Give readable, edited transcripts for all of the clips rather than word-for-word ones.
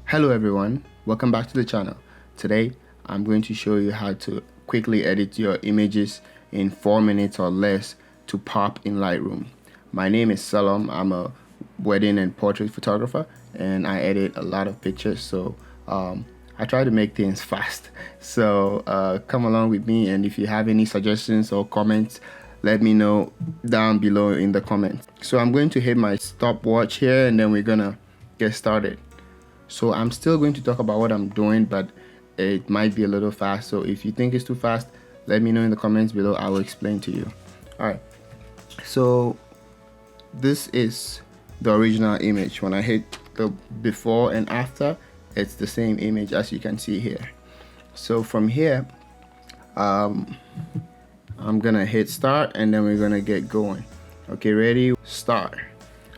Hello everyone, welcome back to the channel. Today I'm going to show you how to quickly edit your images in 4 minutes or less to pop in Lightroom. My name is Salom. I'm a wedding and portrait photographer and I edit a lot of pictures, so I try to make things fast. So come along with me, and if you have any suggestions or comments, let me know down below in the comments. So I'm going to hit my stopwatch here and then we're gonna get started. So I'm still going to talk about what I'm doing, but it might be a little fast. So if you think it's too fast, let me know in the comments below. I will explain to you. All right. So this is the original image. When I hit the before and after, it's the same image as you can see here. So from here, I'm gonna hit start and then we're gonna get going. Okay, ready, start.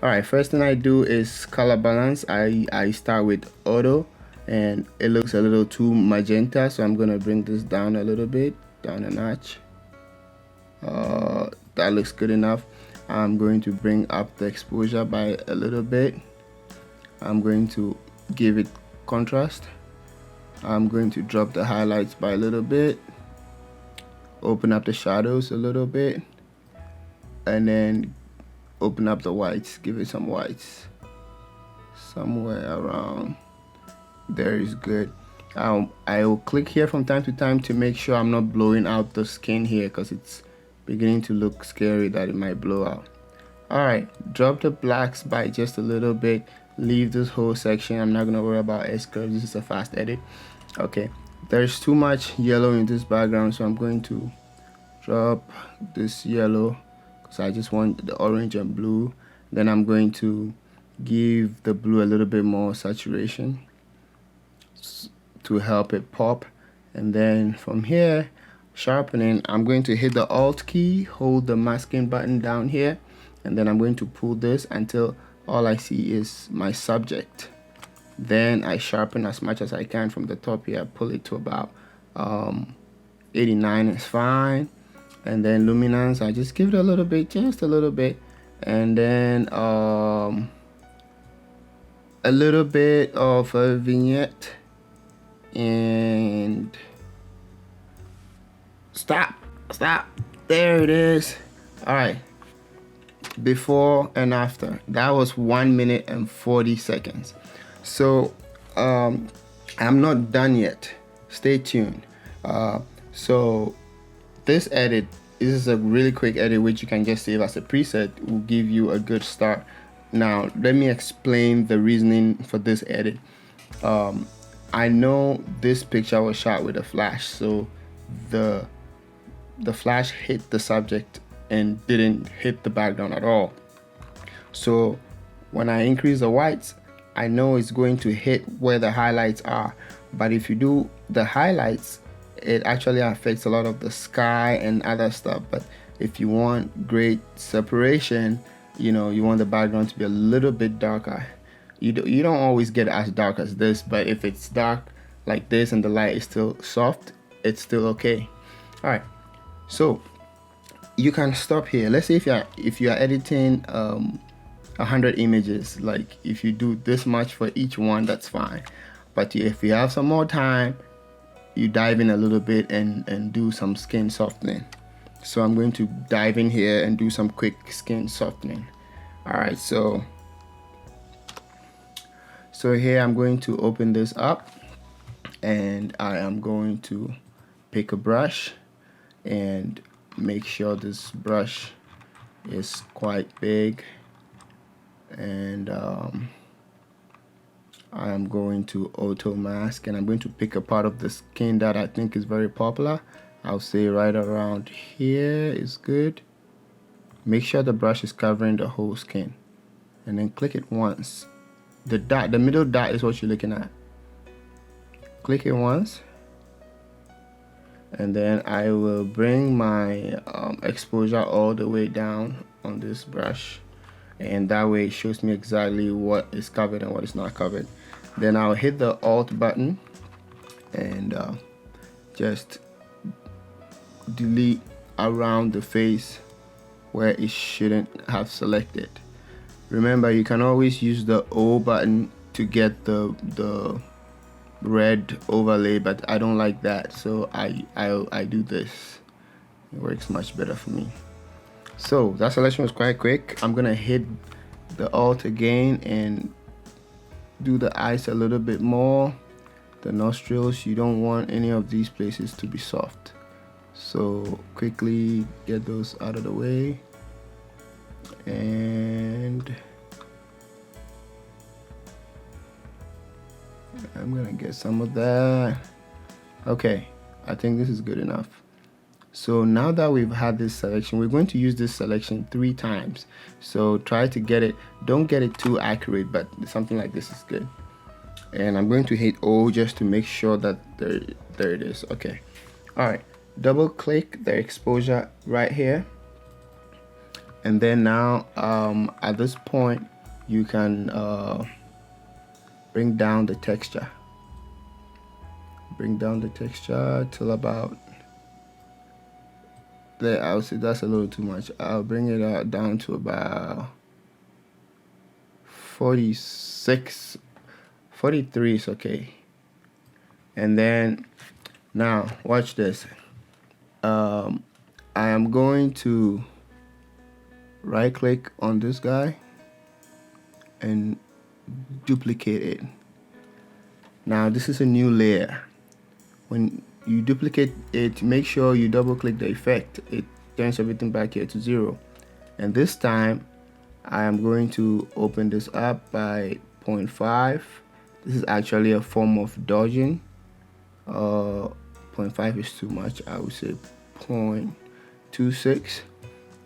Alright, first thing I do is color balance. I start with auto and it looks a little too magenta, so I'm gonna bring this down a little bit, down a notch. That looks good enough. I'm going to bring up the exposure by a little bit. I'm going to give it contrast. I'm going to drop the highlights by a little bit, open up the shadows a little bit, and then open up the whites, give it some whites somewhere around there is good. I will click here from time to time to make sure I'm not blowing out the skin here, because it's beginning to look scary that it might blow out. Alright, drop the blacks by just a little bit, leave this whole section. I'm not gonna worry about S-curves, this is a fast edit. Okay, there's too much yellow in this background, so I'm going to drop this yellow. So I just want the orange and blue. Then I'm going to give the blue a little bit more saturation to help it pop. And then from here, sharpening, I'm going to hit the Alt key, hold the masking button down here, and then I'm going to pull this until all I see is my subject. Then I sharpen as much as I can from the top here. I pull it to about 89 is fine. And then luminance, I just give it a little bit, just a little bit, and then a little bit of a vignette, and stop, there it is. All right, before and after, that was 1 minute and 40 seconds. So I'm not done yet, stay tuned. So this edit, this is a really quick edit which you can just save as a preset, will give you a good start. Now let me explain the reasoning for this edit. I know this picture was shot with a flash, so the flash hit the subject and didn't hit the background at all. So when I increase the whites, I know it's going to hit where the highlights are, but if you do the highlights, it actually affects a lot of the sky and other stuff. But if you want great separation, you know, you want the background to be a little bit darker. You don't always get as dark as this, but if it's dark like this and the light is still soft, it's still okay. All right, so you can stop here. Let's say if you are editing 100 images, like if you do this much for each one, that's fine. But if you have some more time, you dive in a little bit and do some skin softening. So I'm going to dive in here and do some quick skin softening. All right, so here I'm going to open this up and I am going to pick a brush and make sure this brush is quite big, and I am going to auto mask, and I'm going to pick a part of the skin that I think is very popular. I'll say right around here is good. Make sure the brush is covering the whole skin, and then click it once. The dot, the middle dot, is what you're looking at. Click it once, and then I will bring my exposure all the way down on this brush, and that way it shows me exactly what is covered and what is not covered. Then I'll hit the Alt button and just delete around the face where it shouldn't have selected. Remember, you can always use the O button to get the red overlay, but I don't like that, so I do this. It works much better for me. So that selection was quite quick. I'm gonna hit the Alt again and do the eyes a little bit more. The nostrils, you don't want any of these places to be soft, so quickly get those out of the way. And I'm gonna get some of that. Okay, I think this is good enough. So now that we've had this selection, we're going to use this selection 3 times. So try to get it, don't get it too accurate, but something like this is good. And I'm going to hit O just to make sure that there it is. Okay, all right, double click the exposure right here, and then now at this point you can bring down the texture till about there. I'll say that's a little too much. I'll bring it down to about 46, 43 is okay. And then now watch this. I am going to right click on this guy and duplicate it. Now this is a new layer. When you duplicate it, make sure you double click the effect. It turns everything back here to 0. And this time I am going to open this up by 0.5. This is actually a form of dodging. 0.5 is too much. I would say 0.26.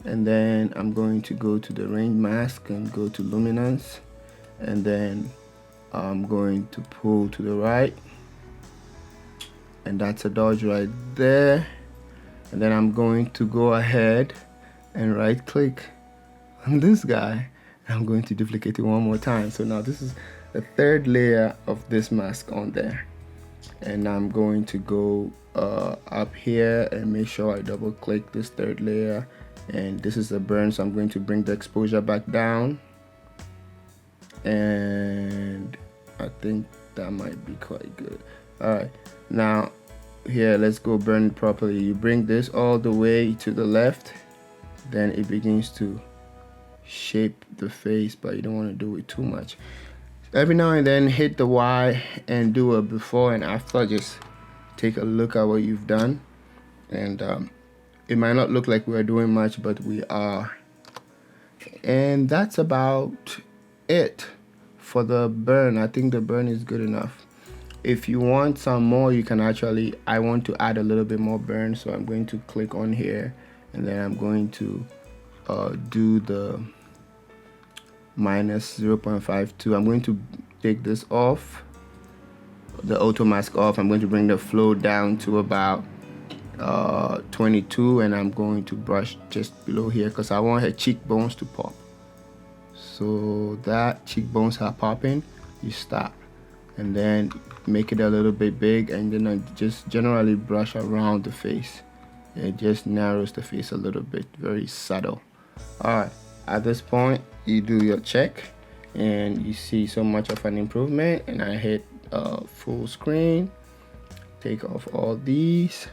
And then I'm going to go to the range mask and go to luminance, and then I'm going to pull to the right, and that's a dodge right there. And then I'm going to go ahead and right click on this guy, and I'm going to duplicate it one more time. So now this is the 3rd layer of this mask on there, and I'm going to go up here and make sure I double click this 3rd layer, and this is a burn, so I'm going to bring the exposure back down, and I think that might be quite good. All right, now here, let's go burn it properly. You bring this all the way to the left, then it begins to shape the face, but you don't want to do it too much. Every now and then hit the Y and do a before and after. Just take a look at what you've done, and it might not look like we're doing much, but we are. And that's about it for the burn. I think the burn is good enough. If you want some more, you can actually, I want to add a little bit more burn, so I'm going to click on here, and then I'm going to do the minus 0.52. I'm going to take this off, the auto mask off. I'm going to bring the flow down to about 22, and I'm going to brush just below here because I want her cheekbones to pop. So that cheekbones are popping, you stop, and then make it a little bit big, and then I just generally brush around the face. It just narrows the face a little bit, very subtle. All right, at this point you do your check and you see so much of an improvement, and I hit full screen, take off all these,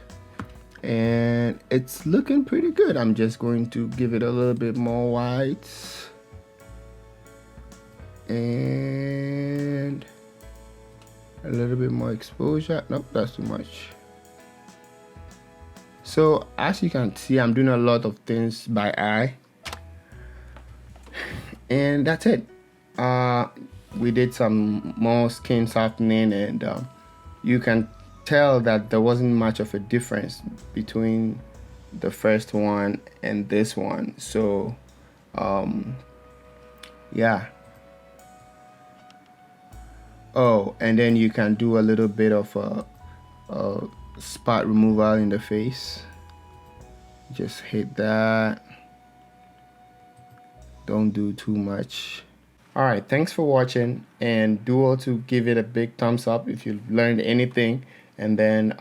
and it's looking pretty good. I'm just going to give it a little bit more whites and a little bit more exposure. Nope, that's too much. So as you can see, I'm doing a lot of things by eye, and that's it. We did some more skin softening, and you can tell that there wasn't much of a difference between the first one and this one. So yeah. Oh, and then you can do a little bit of a spot removal in the face. Just hit that. Don't do too much. All right, thanks for watching, and do also give it a big thumbs up if you've learned anything, and then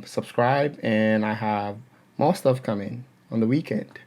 subscribe, and I have more stuff coming on the weekend.